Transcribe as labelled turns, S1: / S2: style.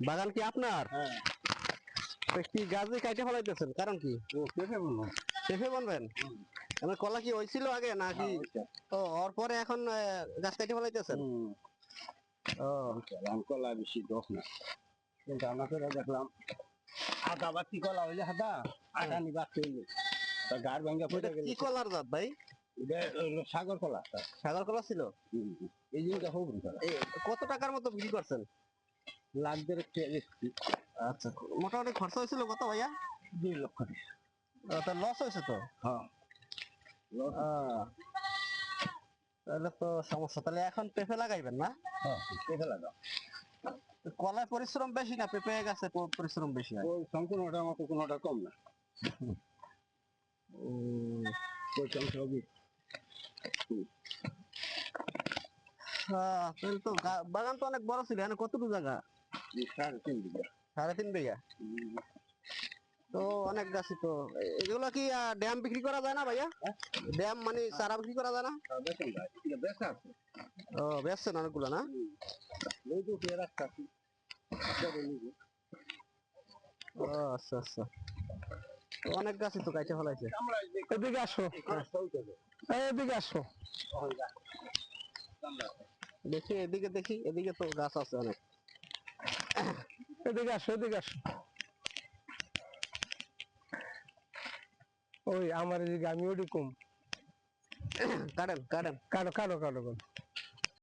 S1: বাগান কি আপনার?
S2: হ্যাঁ।
S1: তো কি গাছ দিয়ে কাটে ফেলাইতেছেন, কারণ কি?
S2: ও পেঁপে বলবো।
S1: পেঁপে বনবেন? আমার কলা কি হয়েছিল আগে নাকি? ও ওর পরে এখন গাছ কাটে ফেলাইতেছেন? ও
S2: কলা বেশি দোষ না, কিন্তু আমাকে দেখলাম আদা বাতি কলা হইলে হাদা আটা নি বাতি হইলে গাড় ভাঙ্গা পড়ে
S1: এটা
S2: গেলে
S1: কি কলার জাত ভাই?
S2: এটা হলো সাগর কলা।
S1: সাগর কলা ছিল?
S2: এই জিনিসটা খুব কলা।
S1: কত টাকার মতো বিক্রি করছেন?
S2: লাখ দেড়েক টাকা বেশি।
S1: আচ্ছা, মোটামুটি খরচা হয়েছিল কত ভাইয়া?
S2: 2 লক্ষ টাকা।
S1: তা লস হয়েছে তো।
S2: হ্যাঁ,
S1: তাহলে তো সমস্যা। তাহলে এখন পেঁপে লাগাইবেন না?
S2: হ্যাঁ পেঁপে লাগাও।
S1: কলায় পরিশ্রম বেশি না পেঁপে গাছে পরিশ্রম বেশি হয়?
S2: ওই সম্পূর্ণটা মতো কোনোটা কম না। ওই সবই
S1: তাহলে তো বাগান তো অনেক বড় ছিল। এখানে কতটুকু জায়গা?
S2: 3.5 বিঘা।
S1: 3.5 বিঘা? তো অনেক গাছই তো। এগুলো কি ড্যাম বিক্রি করা যায় না ভাইয়া? ড্যাম মানে চারা বিক্রি করা যায় না?
S2: বেতন যায়, এটা বেচা আছে।
S1: ও বেচছেন অনেকগুলো না?
S2: ওই তো পেয়ে রাখছি।
S1: ও আচ্ছা আচ্ছা, তো অনেক গাছই তো কাইটে ফেলাইছে।
S3: এদিকে আসো, এদিকে আসো।
S1: দেখি এদিকে, দেখি এদিকে তো গাছ আছে অনেক।
S3: এদিকে আসো, এদিকে আসো। ওই আমার এদিকে আমি ওরকম
S1: কাটেন কাটেন।
S3: কাটো কাটো কাটো কাটো।